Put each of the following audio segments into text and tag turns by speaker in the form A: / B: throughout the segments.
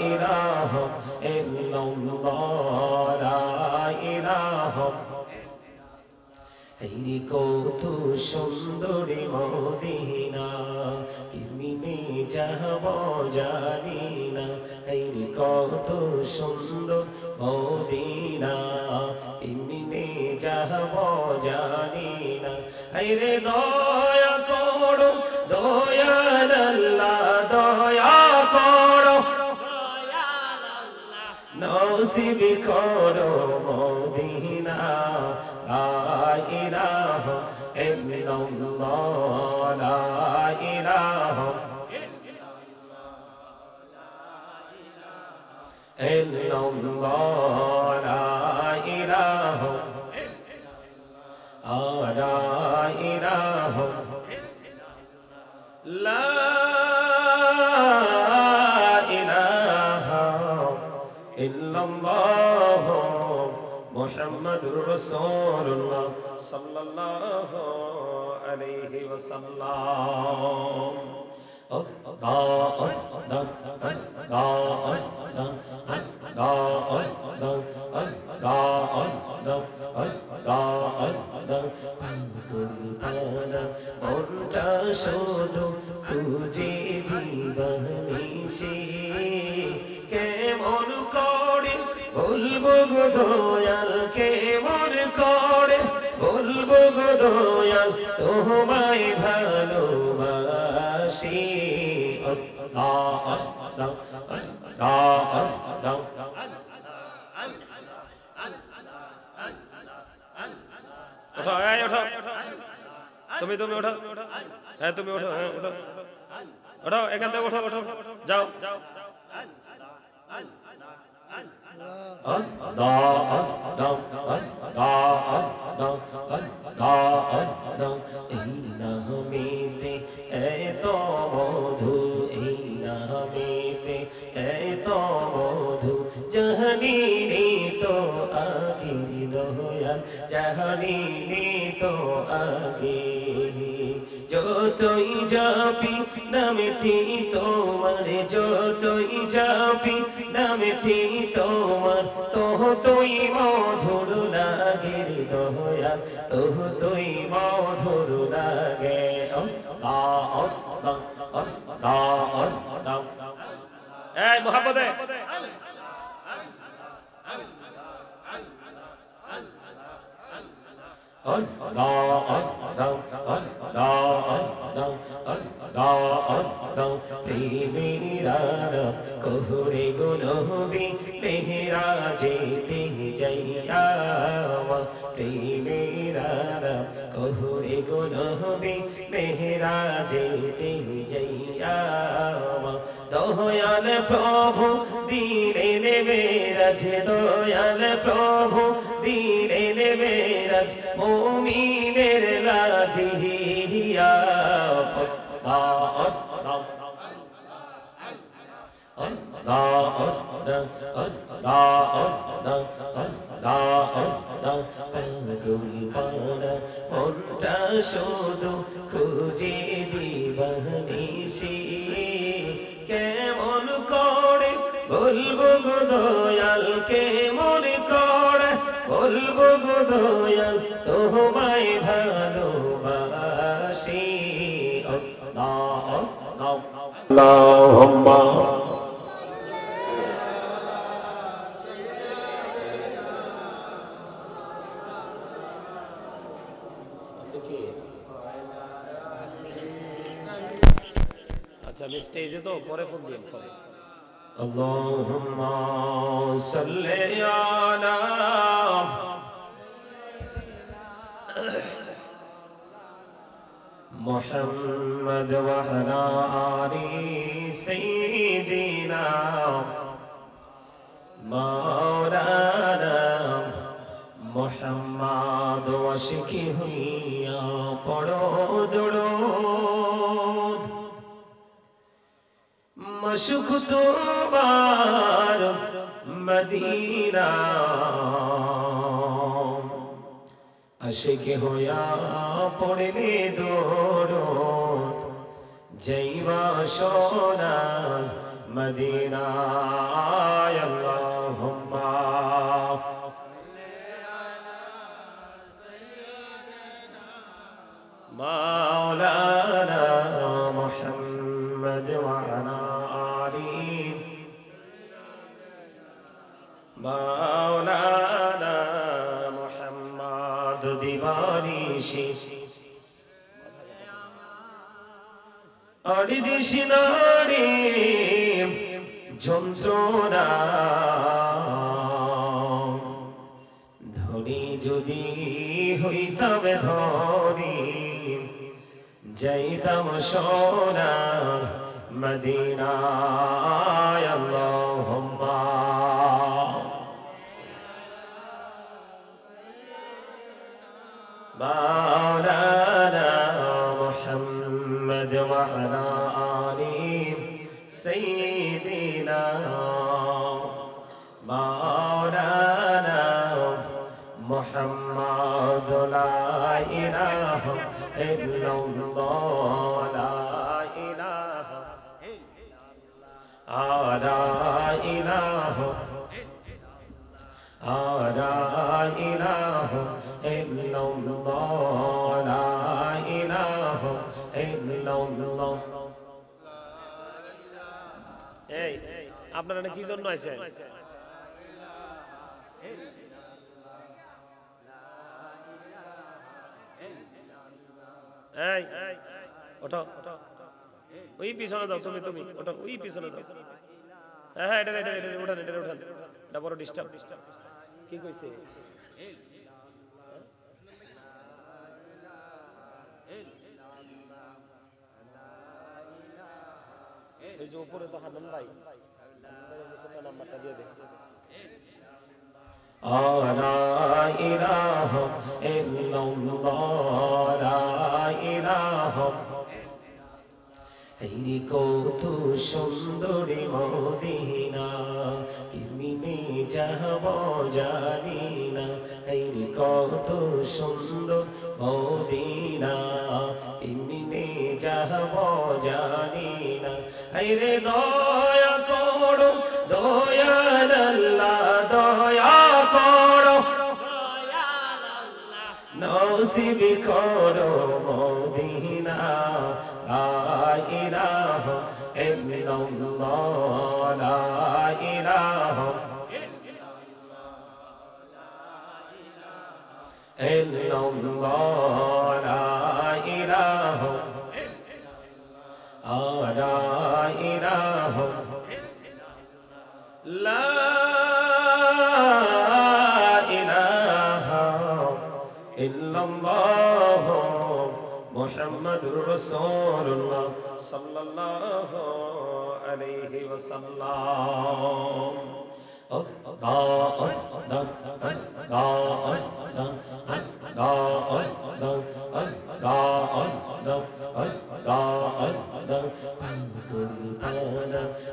A: ইলাহা ইল্লাল্লাহ লা ইলাহা এই কত সুন্দরী মদিনা কেমনে যাব জানি না এই কত সুন্দর মদিনা কেমনে যাব জানি না এই রে দয়া করো দয়াল আল্লাহ দয়া করো নসিব করো মদিনা লা ইলাহা ইল্লাল্লাহ লা ইলাহা ইল্লাল্লাহ লা ইলাহা লা ইলাহা লা ইলাহা ইল্লাল্লাহ মুহাম্মাদুর রাসূলুল্লাহ সাল্লাল্লাহু আলাইহি ওয়াসাল্লাম মনটা শুধু খুঁজে দিবানিশি কেমন করে বলবো গো দয়াল কেমন করে বলবো গো দয়াল তোমায় ভালোবাসি আল্লাহ আল্লাহ আল্লাহ আল্লাহ ওঠো এই ওঠো তুমি ওঠো হ্যাঁ তুমি ওঠো হ্যাঁ ওঠো ওঠো এখান থেকে ওঠো ওঠো যাও যাও এই নামেতে এত মধু এই নামেতে এত মধু জাহানি তো আগে দয়াল জাহানি তো আগে যতই যাবি নামটি তোমার যতই যাবি নামটি তোমার ততই মধুর লাগে দয়াল ততই মধুর লাগে এই মোহাম্মদে কোহরে গুনবি মেহরা যেতে যাইয়া প্রেমেরা কোহরে গুনবি মেহরা যেতে যাইয়া দয়াল প্রভু দিলেন মেরাজ দয়াল প্রভু দিলেন মেরাজ মুমিনের লাগিয়া মনটা শুধু খুঁজে দিবানিশি কেমন করে বলবো গো দয়াল কেমন করে বলবো গো দয়াল তোমায় ভালোবাসি আল্লাহুম্মা আচ্ছা আমি স্টেজে তো পরে ফোন দিন পরে আল্লাহুম্মা সাল্লি আলা মুহাম্মদ ওয়া আলা আলি সাইয়্যিদিনা মাওলানা মুহাম্মদ ওয়াশিকি হুইয়া পড়ো দুরূদ মশক তোমার মদিনা আশিক হইয়া পড়লে দরুদ যাইবা সোনার মদিনায় আল্লাহুম্মা মাওলানা মুহাম্মদ ওয়া আলা আলি মাওলানা মুহাম্মদ দিবানিশি আড়ি দিশনারি যন্ত্রণা ধরি যদি হইতাম ধরি যাইতাম সোনার মদিনায় আল্লাহুম্মা মাওলানা মুহাম্মদ ওয়া আলা আলি সাইয়্যিদিনা মাওলানা মুহাম্মদ লা ইলাহা ইল্লাল্লাহ লা ইলাহা লা ইলাহা লা ইলাহা ইল্লাল্লাহ লা ইলাহা ইল্লাল্লাহ। এই আপনারা কি জন্য আইছেন? এই ওঠো ওঠো, ওই পিছনে যাও, তুমি তুমি ওঠো, ওই পিছনে যাও। হ্যাঁ হ্যাঁ, এটা উঠান, এটা উঠান, এটা বড় ডিস্টার্ব। কি কইছে? ওই যে উপরে তো হান্নান ভাই, নাম্বারটা দিয়ে দে। লা ইলাহা ইল্লাল্লাহ লা ইলাহা। এই কত সুন্দরী মদিনা, কেমনে যাব জানি না। এই কত সুন্দর মদিনা, কেমনে যাব জানি না। এই রে দয়া করো দয়াল আল্লাহ, দয়া করো নসিব করো মদিনা। লা ইলাহা ইল্লাল্লাহ লা ইলাহা ইল্লাল্লাহ লা ইলাহা লা ইলাহা লা ইলাহা ইল্লাল্লাহ মুহাম্মাদুর রাসূলুল্লাহ সাল্লাল্লাহু আলাইহি ওয়াসাল্লাম।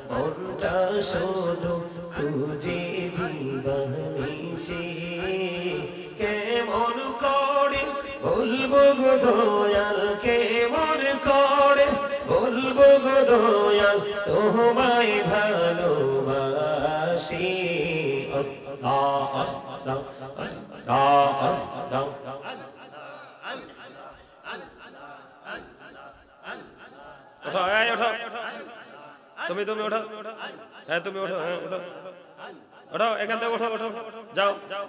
A: মনটা শুধু খুঁজে দিবানিশি, কেমন করে বলবো গো দয়াল, কেমন করে বলবো গো দয়াল, তোমায় ভালোবাসি। ওঠো, এই ওঠো, তুমি তুমি ওঠো, হ্যাঁ তুমি ওঠো, হ্যাঁ ওঠো ওঠো, এখান থেকে ওঠো ওঠো, যাও যাও।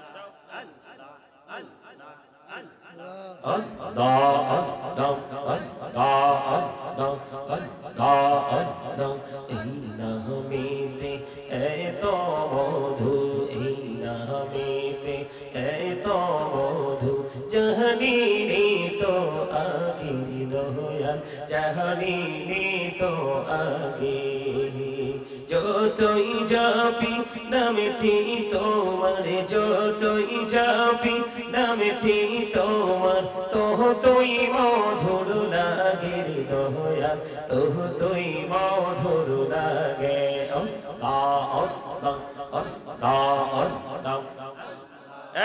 A: এই নামেতে এত মধু, এই নামেতে এত মধু, জাহানি তো আগে দয়াল, জাহানি তো আগে। যতই যাবি নামটি তোমার, যতই যাবি নামটি তোমার, ততই মধুর লাগে দয়াল, ততই মধুর লাগে।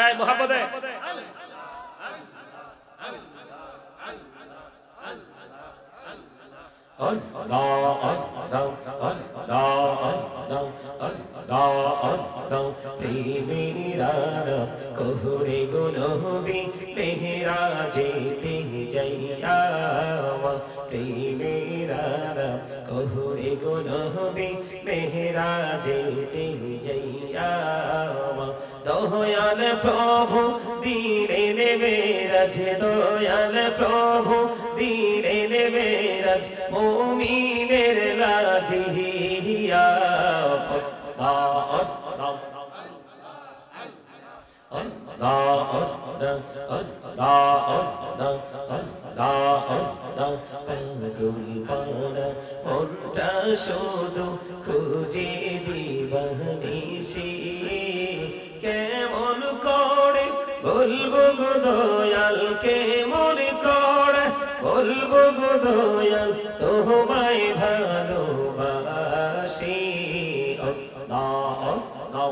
A: এই মুহাম্মদে
B: আল্লাহ আল্লাহ প্রেমেরা কোহরে গো নবী মেহরাজেতে যাইয়া প্রেমেরা কোহরে গো নবী মেহরাজেতে যাইয়া দয়াল প্রভু দিলেন মেরাজ দয়াল প্রভু দিলেন মেরাজ মুমিনের লাগিয়া মনটা শুধু খুঁজে দিবানিসি কেমন করে বলবো গো দয়াল কেমন করে বলবো গো দয়াল তোমায় ভালোবাসি আল্লাহ আল্লাহ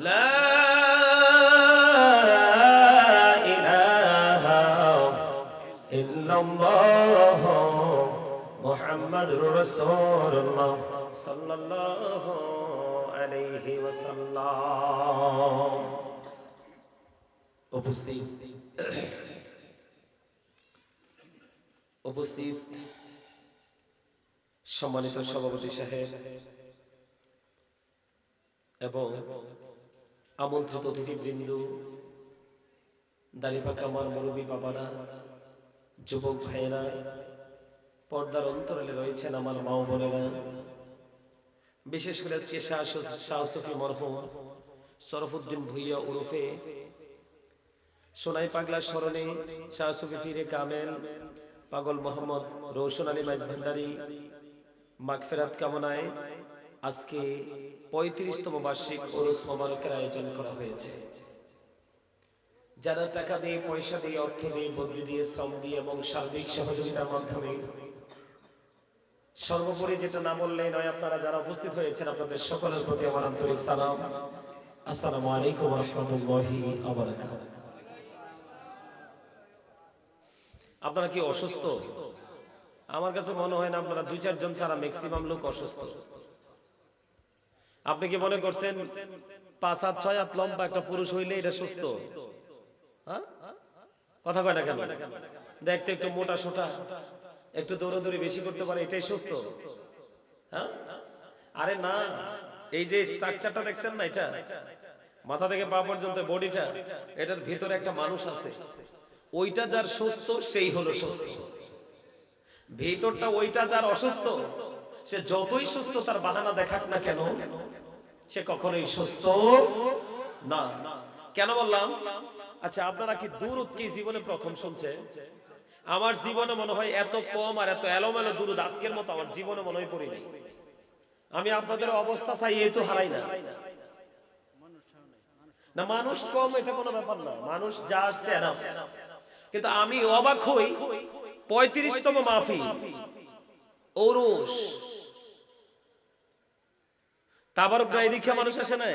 B: لا إله إلا الله محمد رسول الله صلى الله عليه وسلم উপস্থিত সম্মানিত সভাপতি সাহেব এবং আমন্ত্রিত অতিথিবৃন্দ, দাড়িপাকা আমার মুরব্বী বাবারা, যুবক ভাইয়েরা, পর্দার অন্তরালে রয়েছেন আমার মা বোনেরা, বিশেষ করে আজকে শাহ সুফি মরহুম শরফুদ্দিন ভুইয়া উরফে সোনাই পাগলা স্মরণে শাহ সুফি পীরে কামেল পাগল মোহাম্মদ রৌশন আলী মাইজ ভান্ডারী মাগফিরাত কামনায় আজকে 35তম বার্ষিক উরুস মোবারকের আয়োজন করা হয়েছে। যারা টাকা দিয়ে, পয়সা দিয়ে, অর্থ দিয়ে, বুদ্ধি দিয়ে, শ্রম দিয়ে এবং সার্বিক সহযোগিতার মাধ্যমে, সর্বোপরি যেটা না বললেই নয়, আপনারা যারা উপস্থিত হয়েছেন আপনাদের সকলের প্রতি আমার আন্তরিক সালাম। আসসালামু আলাইকুম ওয়া রাহমাতুল্লাহি ওয়া বারাকাতুহু। আপনারা কি অসুস্থ? আমার কাছে মনে হয় না আপনারা 2-4 জন ছাড়া ম্যাক্সিমাম লোক অসুস্থ। আপনি কি মনে করছেন 5 হাত 6 হাত লম্বা একটা পুরুষ হইলে এটা সুস্থ? হ্যাঁ, কথা কয় না কেন? দেখতে একটু মোটা সোটা, একটু দৌড়াদৌড়ি বেশি করতে পারে, এটাই সুস্থ? হ্যাঁ, আরে না, এই যে স্ট্রাকচারটা দেখছেন না, এটা মাথা থেকে পা পর্যন্ত বডিটা, এটার ভিতরে একটা মানুষ আছে। ওইটা যার সুস্থ সেই হলো সুস্থ। ভিতরটা ওইটা যার অসুস্থ, সে যতই সুস্থ তার বাহানা দেখাক না কেন, সে কখনোই সুস্থ না। কেন বললাম? আচ্ছা, আপনারা কি দুরূদ কি জীবনে প্রথম শুনছেন? আমার জীবনে মনে হয় এত কম আর এত এলোমেলো দুরূদ আজকের মতো আমার জীবনে মনে হয় পড়ি নাই। আমি আপনাদের অবস্থা চাই এই তো হারাই না। না, মানুষ কম এটা কোনো ব্যাপার না, মানুষ যা আসছে এনাফ। কিন্তু আমি অবাক হই, 35তম মাহফিল উরুস, তাবারুক নাই দেখে মানুষ আসে না।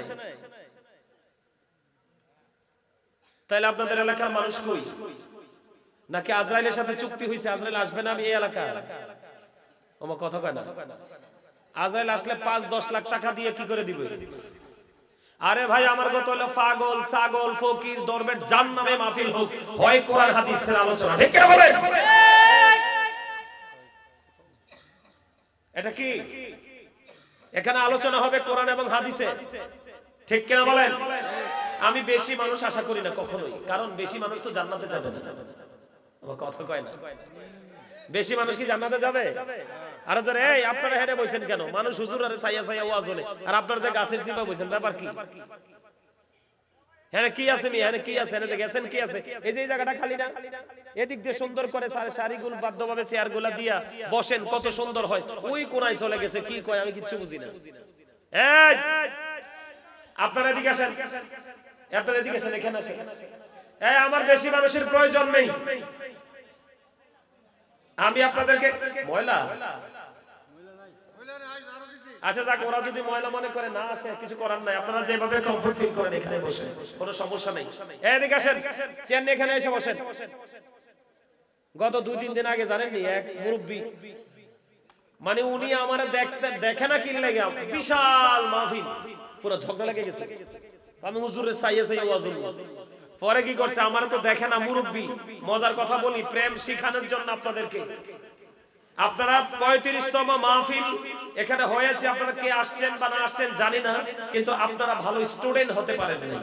B: তাহলে আপনাদের এলাকার মানুষ কই? নাকি আজরাইলের সাথে চুক্তি হয়েছে আজরাইল আসবে না আমি এই এলাকা? আমার কথা কয় না। আজরাইল আসলে 5-10 লাখ টাকা দিয়ে কি করে দিবে? আরে ভাই, আমার কথা হলো পাগল, ছাগল, ফকির, দরবেশ জাহান্নামে মাহফিল হোক, হয় কোরআন হাদিসের আলোচনা। ঠিক কি বলেন? এটা কি এখানে আলোচনা হবে কোরআন এবং হাদিসে? ঠিক কিনা বলেন? আমি বেশি মানুষ আশা করি না কখনোই, কারণ বেশি মানুষ তো জান্নাতে যাবে না। আমার কথা কয় না। বেশি মানুষ কি জান্নাতে যাবে? আরে ধরে এই আপনারা হেরে বসেন কেন? মানুষ হুজুর আরে ছায়া ছায়া ওয়াজ হলে, আর আপনারা যে গাছের চিপা বসেন, ব্যাপার কি? হ্যাঁ, কি আছে মি? হ্যাঁ, কি আছে? এনে গেছেন কি আছে? এই যে এই জায়গাটা খালি না, এদিক দিয়ে সুন্দর করে সারিগুলো বাধ্যভাবে চেয়ারগুলা দিয়া বসেন, কত সুন্দর হয়। ওই কোনায় চলে গেছে, কি কয় আমি কিচ্ছু বুঝি না। এই আপনারা এদিকে আসেন, আপনারা এদিকে আসেন, এখানে আসেন। এই আমার বেশি মানুষের প্রয়োজন নেই। আমি আপনাদেরকে ময়লা, আচ্ছা যাক, ওরা যদি ময়লা মনে করে না আসে, কিছু করার নাই। আপনারা যেভাবে কমফোর্ট ফিল করেন এখানে বসেন, কোনো সমস্যা নেই। এদিকে আসেন, চেয়ার নিয়ে এখানে এসে বসেন। গত 2-3 দিন আগে জানেননি এক মুরব্বী, মানে উনি আমারে দেখে না কি লাগে, বিশাল মাহফিল, পুরো ঝগড়া লেগে গেছে। আমি হুজুরের চাইয়ে ওয়াজ করব, পরে কি করছে, আমারে তো দেখে না মুরব্বী। মজার কথা বলি, প্রেম শিখানোর জন্য আপনাদেরকে, আপনারা 35তম মাহফিল এখানে হয়েছে, আপনারা কে আসছেন বা না আসছেন জানি না, কিন্তু আপনারা ভালো স্টুডেন্ট হতে পারেন না।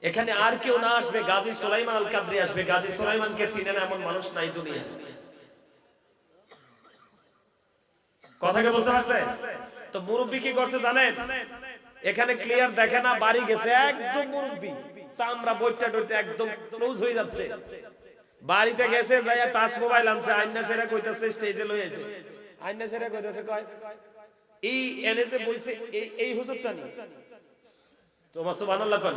B: এখানে আর কেউ না আসবে, গাজী সুলাইমান আল কাদরি আসবে। গাজী সুলাইমানকে চিনে না এমন মানুষ নাই দুনিয়ায়। কথাকে বুঝতে পারছেন? তো মুরব্বি কি করছে জানেন, এখানে ক্লিয়ার দেখে না, বাড়ি গেছে একদম মুরব্বি, চামড়া বইটা ডইটা একদম ক্লোজ হয়ে যাচ্ছে। বাড়িতে গেছে, যাইয়া টাচ মোবাইল আনছে, আইনা সেরা কইতাছে, স্টেজে লই আইছে, আইনা সেরা কইতাছে, কয় এই এনে যে বইছে এই হুজুরটা নি, তোমার সুবহানাল্লাহ কোন,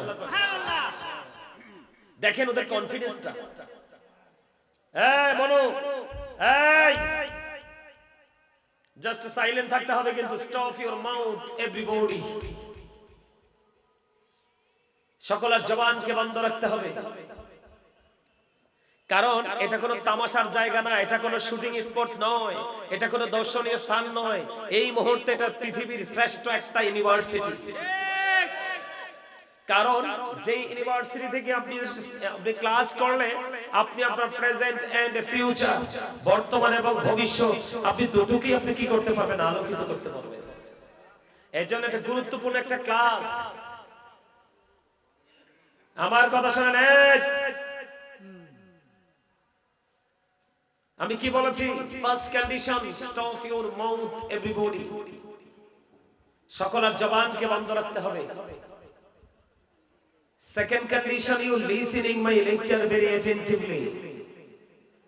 B: দেখেন ওদের কনফিডেন্সটা। এই মনু, এই জাস্ট সাইলেন্ট থাকতে হবে, কিন্তু স্টপ ইওর মাউথ এভরিবডি, সকলের জবানকে বন্ধ রাখতে হবে। কারণ এটা কোনো তামাশার জায়গা না, এটা কোনো শুটিং স্পট নয়, এটা কোনো দর্শনীয় স্থান নয়। এই মুহূর্তে এটা পৃথিবীর শ্রেষ্ঠ একটা ইউনিভার্সিটি। কারণ যে ইউনিভার্সিটি থেকে আপনি ক্লাস করলে আপনি আপনার প্রেজেন্ট এন্ড ফিউচার, বর্তমান এবং ভবিষ্যৎ, আপনি দুটোকেই আপনি কি করতে পারবেন, আলোকিত করতে পারবেন। এজন্য এটা গুরুত্বপূর্ণ একটা ক্লাস। আমার কথা শুনেন, আমি কি বলেছি? First condition, stop your mouth everybody, সকলের জবানকে বন্ধ রাখতে হবে। Second condition, you listening my lecture very attentively,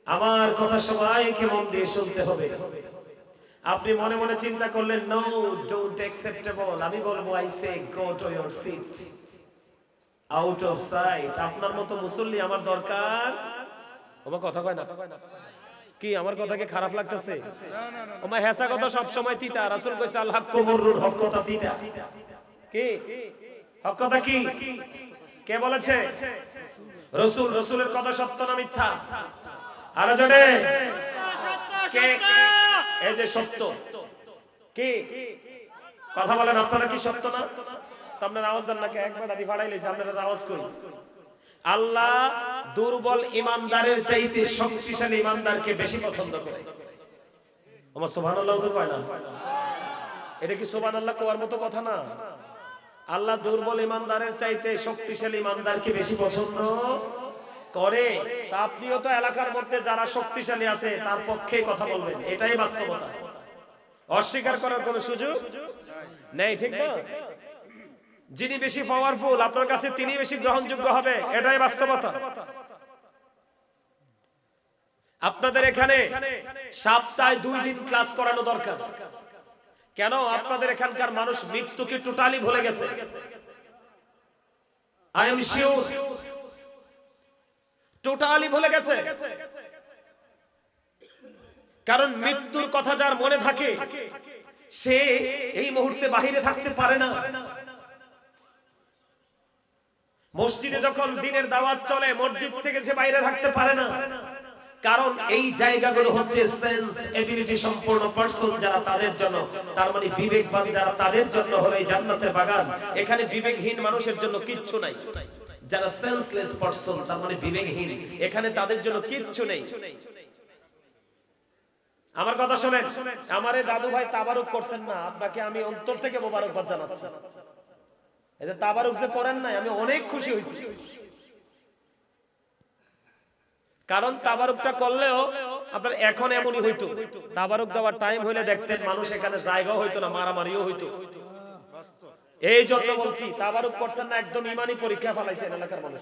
B: আমার কথা সবাইকে মন দিয়ে শুনতে হবে। আপনি মনে মনে চিন্তা করলেন, নো ডোন্ট অ্যাকসেপ্টেবল, আমি বলবো I say go to your seat, out of sight. আপনার মতো মুসল্লি আমার দরকার। আমার কথা কয় না কি? আমার কথা কি খারাপ লাগতেছে? ওমা হেসা কথা সব সময় তিতা। রাসূল কইছে আল হক মুররুর, হক কথা তিতা। কি হক কথা? কি কে বলেছে? রাসূল। রাসূলের কথা সত্য না মিথ্যা? আর জোরে কে? এই যে সত্য। কি কথা বলেন আপনারা, কি সত্য না? তো আপনারা আওয়াজ দেন না, কে একবার দাদি ফাড়াই লইছে, আপনারা আওয়াজ কই। আল্লাহ দুর্বল ইমানদারের চাইতে শক্তিশালী ইমানদারকে বেশি পছন্দ করে। আমার সুবহানাল্লাহ তো কয় না? এটা কি সুবহানাল্লাহ কোয়ার মতো কথা না? আল্লাহ দুর্বল ইমানদারের চাইতে শক্তিশালী ইমানদারকে বেশি পছন্দ করে। তা আপনিও তো এলাকার মধ্যে যারা শক্তিশালী আছে তার পক্ষে কথা বলবেন, এটাই বাস্তবতা। অস্বীকার করার কোনো সুযোগ নেই, ঠিক না? যিনি বেশি পাওয়ারফুল আপনার কাছে তিনি বেশি গ্রহণযোগ্য হবে, এটাই বাস্তবতা। আপনাদের এখানে সপ্তাহে 2 দিন ক্লাস করানো দরকার। কেন? আপনাদের এখানকার মানুষ মৃত্যুকে টোটালি ভুলে গেছে। আই এম শিওর টোটালি ভুলে গেছে। কারণ মৃত্যুর কথা যার মনে থাকে সে এই মুহূর্তে বাহিরে থাকতে পারে না। মসজিদে যখন দিনের দাওয়াত চলে, মসজিদ থেকে সে বাইরে থাকতে পারে না। কারণ এই জায়গাগুলো হচ্ছে সেন্স এবিলিটি সম্পন্ন পারসন যারা, তাদের জন্য, তার মানে বিবেকবান যারা, তাদের জন্য হলো এই জান্নাতের বাগান। এখানে বিবেকহীন মানুষের জন্য কিচ্ছু নাই। যারা সেন্সলেস পারসন, তার মানে বিবেকহীন, এখানে তাদের জন্য কিচ্ছু নেই। আমার কথা শুনেন, আমারে দাদু ভাই তাবারুক করছেন না, আপনাকে আমি অন্তর থেকে মোবারকবাদ জানাচ্ছি। এই যে তাবারুক যে করেন নাই, আমি অনেক খুশি হয়েছি। কারণ তাবারুকটা করলেও আপনার এখন এমনই হইতো, তাবারুক দেওয়ার টাইম হইলে দেখতেন মানুষ এখানে জায়গাও হইতো না, মারামারিও হইতো। এই জন্য বলছি, তাবারুক করছেন না, একদম ইমানি পরীক্ষা ফেলাইছেন এলাকার মানুষ।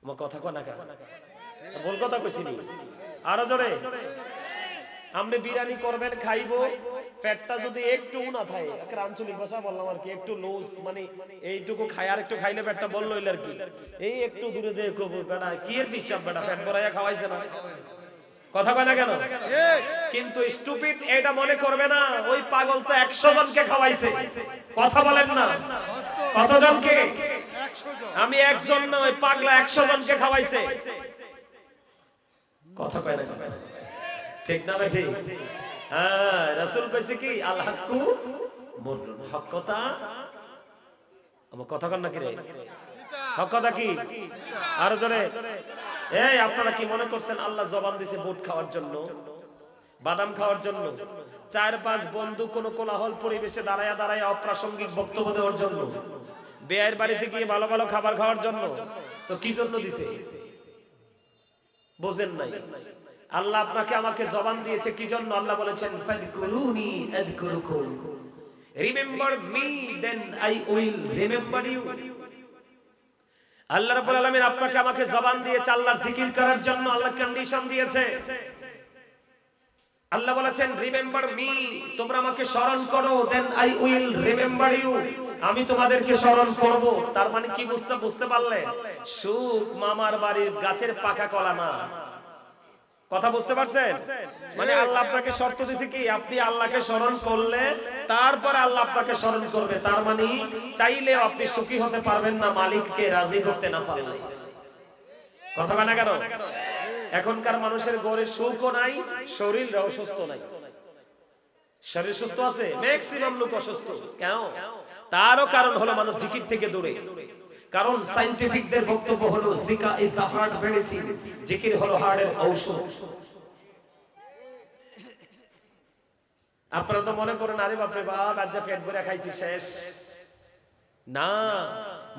B: আমার কথা কয় না কেন? ভুল কথা কইছি নি? আরো জোরে। আপনি বিরিয়ানি করবেন, খাইবো, পেটটা যদি একটু না থাকে, একটা আঞ্চলিক ভাষা বললাম আর কি, একটু লুজ, মানে এইটুকু খাই আর একটু খাইলে পেটটা বললো আর কি, এই একটু দূরে যে কবু বেটা কি এর পিসাব বেটা, পেট ভরাইয়া খাওয়াইছে না। কথা কয় না কেন? কিন্তু স্টুপিড এটা মনে করবে না, ওই পাগল তো 100 জনকে খাওয়াইছে। কথা বলেন না, কতজনকে? আমি একজন না, ওই পাগলা 100 জনকে খাওয়াইছে। কথা কয় না, ঠিক না ভাই? ঠিক। হ্যাঁ, রাসূল কইছে কি আল হাক্কু মুররুন, হক কথা। আমার কথা কন না কি রে? হক কথা কি? আরো জোরে। এই আপনারা কি মনে করছেন আল্লাহ জবান দিয়েছে বুট খাওয়ার জন্য, বাদাম খাওয়ার জন্য? 4-5 বন্ধু কোন কোলাহল পরিবেশে দাঁড়ায়া দাঁড়ায়া অপ্রাসঙ্গিক বক্তব্য দেওয়ার জন্য? বেয়ের বাড়িতে গিয়ে ভালো ভালো খাবার খাওয়ার জন্য? তো কি জন্য দিছে বোঝেন নাই? আল্লাহ আপনাকে আমাকে জবান দিয়েছে কি জন্য? আল্লাহ বলেছেন ফাযকুরুনি আযকুরুকুম, remember me then I will remember you. আল্লাহ রাব্বুল আলামিন আপনাকে আমাকে জবান দিয়েছে আল্লাহর জিকির করার জন্য। আল্লাহ কন্ডিশন দিয়েছে। আল্লাহ বলেছেন রিমেম্বার মি, তোমরা আমাকে স্মরণ করো, then I will remember you, আমি তোমাদেরকে স্মরণ করব। তার মানে কি বুঝতে পারলে? সুখ মামার বাড়ির গাছের পাকা কলা না। কথা বুঝতে পারছেন? মানে আল্লাহ আপনাকে শর্ত দিয়েছে কি আপনি আল্লাহকে স্মরণ করলে তারপর আল্লাহ আপনাকে স্মরণ করবে। তার মানে চাইলেও আপনি সুখী হতে পারবেন না মালিককে রাজি করতে না পারলে। কথা বলে না কেন? এখনকার মানুষের ঘরে সুখও নাই, শরীরও সুস্থ নাই। শরীর সুস্থ আছে, ম্যাক্সিমাম লোক অসুস্থ। কেন? তারও কারণ হলো মানুষ জিকির থেকে দূরে। কারণ সায়েন্টিফিকদের বক্তব্য হলো জিকা ইজ দা হার্ট মেডিসিন, জিকির হলো হার্টের ঔষধ। আপনারা তো মনে করেন আরে বাপ রে বাপ আজ যা পেট ভরে খাইছি শেষ। না,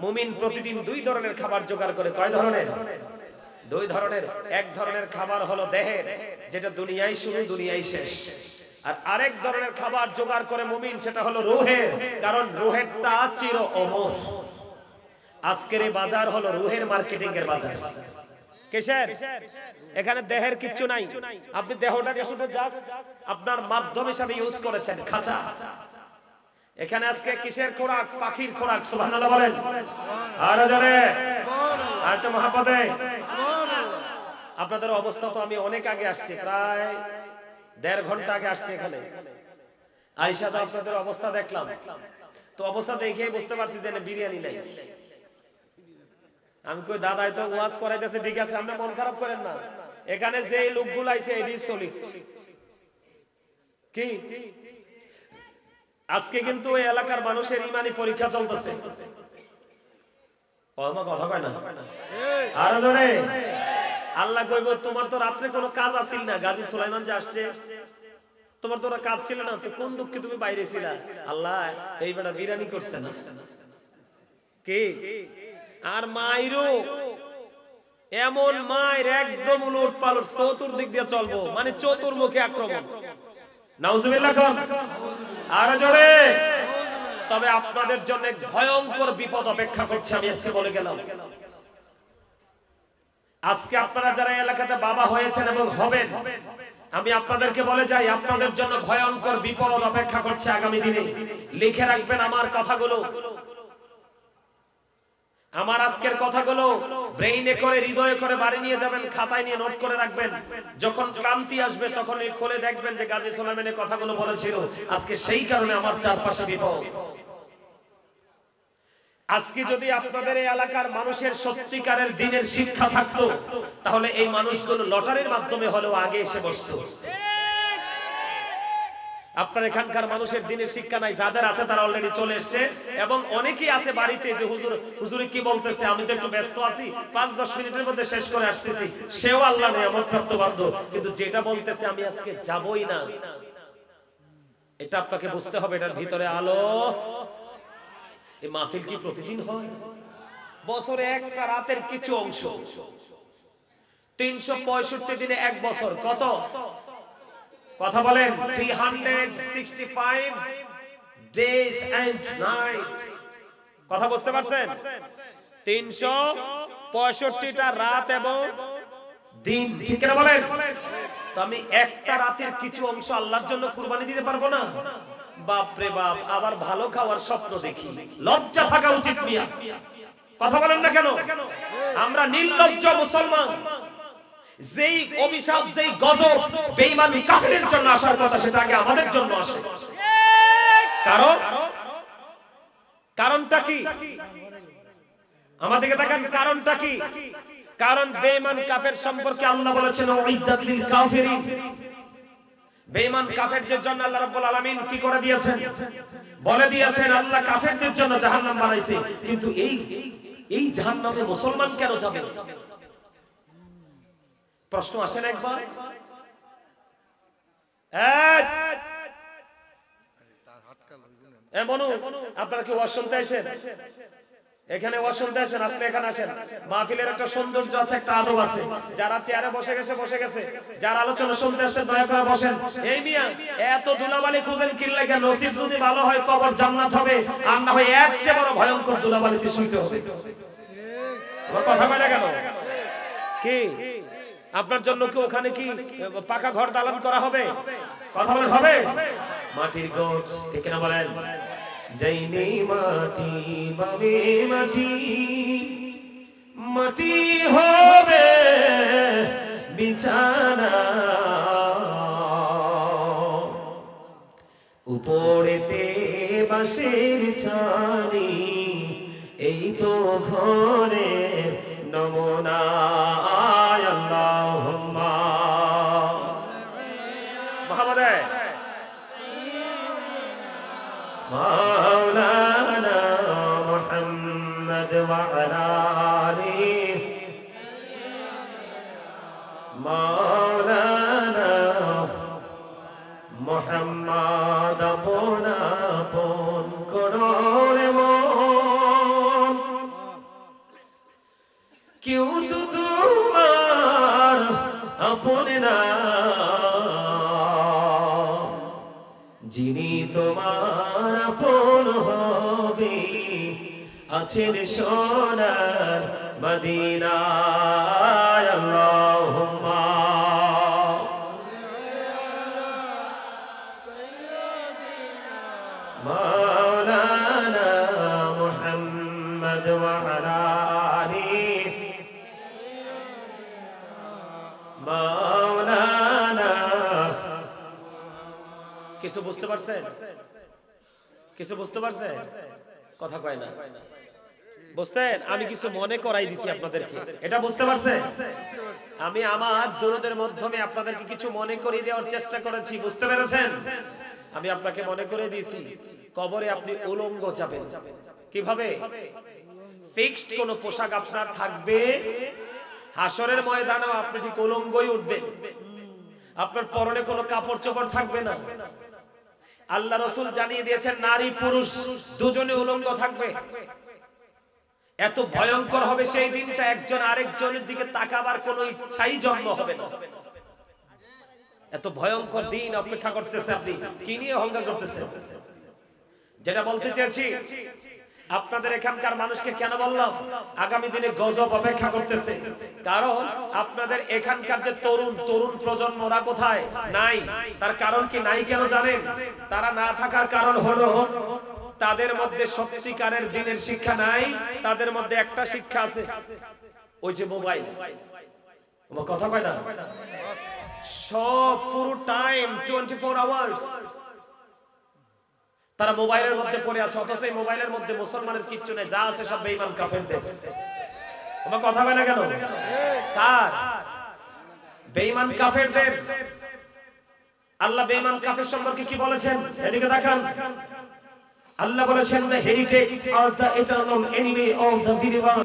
B: মুমিন প্রতিদিন 2 ধরনের খাবার জোগাড় করে। কয় ধরনের? 2 ধরনের। এক ধরনের খাবার হলো দেহের, যেটা দুনিয়ায় শুরু দুনিয়ায় শেষ। আর আরেক ধরনের খাবার জোগাড় করে মুমিন, সেটা হলো রূহের। কারণ রূহেরটা চির অমর। আজকের এই বাজার হলো রূহের মার্কেটিং এর বাজার। কিসের? এখানে দেহের কিচ্ছু নাই। আপনি দেহটাকে শুধু জাস্ট আপনার মাধ্যম হিসেবে ইউজ করেছেন, খাঁচা। এখানে আজকে কিসের খোরাক? পাখির খোরাক। সুবহানাল্লাহ বলেন। আর জোরে, আর তো মহাপদে। আপনাদের অবস্থা তো আমি অনেক আগে আসছি, প্রায় 1.5 ঘন্টা আগে আসছি এখানে। আয়েশা তো আপনাদের অবস্থা দেখলাম, তো অবস্থা দেখেই বুঝতে পারছি যে বিরিয়ানি নাই। আমি কই দাদাই তো ওয়াজ করাইতেছে, ঠিক আছে, আপনি মন খারাপ করেন না। এখানে যে লোকগুলো আইছে এডি সলিড কি আজকে কিন্তু এই এলাকার মানুষের ইমানি পরীক্ষা চলতেছে। ওমা কথা কয় না, আর জোরে। আল্লাহ কইব তোমার তো রাতে কোনো কাজ আছিল না, গাজী সুলাইমান যে আসছে তোমার তো কাজ ছিল না, তো কোন দুঃখে তুমি বাইরে ছিলা? আল্লাহ এই বেটা বিরিয়ানি করছে না কি? আর মাইরো এমন মায়ের একদম উলট পালট চতুর্দিক দিয়ে চলবো, মানে চতুর্মুখী আক্রমণ। নাউজুবিল্লাহ খান, আর জোরে। তবে আপনাদের জন্য ভয়ঙ্কর বিপদ অপেক্ষা করছে, আমি আজকে বলে গেলাম। আজকে আপনারা যারা এলাকাতে বাবা হয়েছেন এবং হবেন, আমি আপনাদেরকে বলে যাই আপনাদের জন্য ভয়ঙ্কর বিপদ অপেক্ষা করছে আগামী দিনে। লিখে রাখবেন আমার কথাগুলো, আমার আজকের কথাগুলো ব্রেইনে করে, হৃদয়ে করে বাড়ি নিয়ে যাবেন, খাতায় নিয়ে নোট করে রাখবেন। যখন ক্লান্তি আসবে তখন খুলে দেখবেন যে গাজী সুলাইমানের কথাগুলো বলেছিল। আজকে সেই কারণে আমার চারপাশে বিপদ। আজকে যদি আপনাদের এই এলাকার মানুষের সত্যিকারের দিনের শিক্ষা থাকতো, তাহলে এই মানুষগুলো লটারির মাধ্যমে হলেও আগে এসে বসতো। আপনার এখানকার মানুষের দিনের শিক্ষা নাই, যাদের আছে তারা অলরেডি চলে এসেছে। এবং অনেকেই আছে বাড়িতে যে হুজুরে কি বলতেছে, আমি তো একটু ব্যস্ত আছি, 5-10 মিনিটের মধ্যে শেষ করে আসতেছি। সেও আল্লাহ নিয়ামত প্রাপ্ত বান্দা, কিন্তু যেটা বলতেছে আমি আজকে যাবই না, এটা আপনাকে বুঝতে হবে। এটার ভিতরে আলো। এই মাহফিল কি প্রতিদিন হয়? বছরে একটা রাতের কিছু অংশ, 365 দিনে 1 বছর। কত কথা বলেন? 365 days and nights। কথা বুঝতে পারছেন? 365টা রাত এবং দিন, ঠিক না বলেন? তো আমি একটা রাতের কিছু অংশ আল্লাহর জন্য কুরবানি দিতে পারবো না? বাপ রে বাপ, আবার ভালো খাওয়ার স্বপ্ন দেখি। লজ্জা থাকা উচিত মিয়া। কথা বলেন না কেন? আমরা নির্লজ্জ মুসলমান। যেই অভিশাপ, যেই গজব বেঈমান কাফিরের জন্য আসার কথা, সেটা আগে আমাদের জন্য আসে। কারণটা কি? আমাদেরকে দেখেন কারণটা কি? কারণ বেঈমান কাফের সম্পর্কে আল্লাহ বলেছেন উইদ্দাত লিল কাফিরিন। বেঈমান কাফেরদের জন্য আল্লাহ রাব্বুল আলামিন কি করে দিয়েছেন? বলে দিয়েছেন আল্লাহ কাফেরদের জন্য জাহান্নাম বানাইছে। কিন্তু এই জাহান্নামে মুসলমান কেন যাবে? প্রশ্ন আসে না একবার? বনু, আপনারা কি ওয়াজ শুনতে আইছেন? এখানে ওয়াজ শুনতে আছেন, আসলে এখানে আসেন। মাহফিলের একটা সৌন্দর্য আছে, একটা আদব আছে। যারা চেয়ারে বসে গেছে, যারা আলোচনা শুনতে আসেন দয়া করে বসেন। এই মিয়া এত ধুলাবালি খুঁজেন কি লাগে? নসিব যদি ভালো হয় কবর জান্নাত হবে, আর না হয় এর চেয়ে বড় ভয়ঙ্কর ধুলাবালিতে শুইতে হবে। আমার কথা কয় না কেন? কি আপনার জন্য কি ওখানে কি পাকা ঘর দালান করা হবে? কথা বলেন হবে? মাটির ঘর, ঠিক না বলেন? যাইনি মাটি বাবে মাটি, মাটি হবে বিছানা, উপরেতে বাঁশের ছানি, এই তো ঘরের নমুনা। আল্লাহুম্মা মুহাম্মাদে মাওলানা মুহাম্মদ ওয়া আলা আলিহি মাওলানা মুহাম্মদ আপন আপন করোরে মন, কেউ তো তোমার আপন না, যিনি তোমার আপন হবে আছেন সোনার মদিনায়। আল্লাহুম্মা মাওলানা মুহাম্মদ ওয়া আলা আলিহি মাওলানা। কিছু বুঝতে পারছেন? কিছু বুঝতে পারছেন? কথা কয় না। বুঝতেন? আমি কিছু মনে করাই দিছি আপনাদেরকে, এটা বুঝতে পারছেন? আমি আমার দরুদের মাধ্যমে আপনাদেরকে কিছু মনে করিয়ে দেওয়ার চেষ্টা করেছি, বুঝতে পেরেছেন? আমি আপনাকে মনে করে দিয়েছি কবরে আপনি উলঙ্গ যাবেন। কিভাবে? ফিক্সড কোন পোশাক আপনার থাকবে, হাসরের ময়দানেও আপনি ঠিক উলঙ্গই উঠবেন। আপনার পরনে কোনো কাপড় চোপড় থাকবে না। আল্লাহ রাসূল জানিয়ে দিয়েছেন নারী পুরুষ দুজনে উলঙ্গ থাকবে। এত ভয়ঙ্কর হবে সেই দিনটা, একজন আরেকজনের দিকে তাকাবার কোনো ইচ্ছাই জন্ম হবে না। এত ভয়ঙ্কর দিন অপেক্ষা করতেছে। আপনি কি নিয়ে অহংকার করতেছেন? যেটা বলতে চেয়েছি, আপনাদের এখানকার মানুষকে কেন বললাম আগামী দিনে গজব অপেক্ষা করতেছে? কারণ আপনাদের এখানকার যে তরুণ প্রজন্ম, ওরা কোথায়? নাই। তার কারণ কি নাই কেন জানেন? তারা না থাকার কারণ হলো তাদের মধ্যে সত্যিকারের দ্বীনের শিক্ষা নাই। তাদের মধ্যে একটা শিক্ষা আছে, ওই যে মোবাইল। আমার কথা কয় না? সব পুরো টাইম 24 আওয়ার্স তারা মোবাইলের মধ্যে পড়ে আছে। অথচ এই মোবাইলের মধ্যে মুসলমানের কিচ্ছু নেই, যা আছে সব বেঈমান কাফেরদের। আমার কথা বলে না কেন? কার? বেঈমান কাফেরদের। আল্লাহ বেঈমান কাফের সম্পর্কে কি বলেছেন এদিকে তাকান। আল্লাহ বলেছেন the heretics are the eternal enemy of the believer.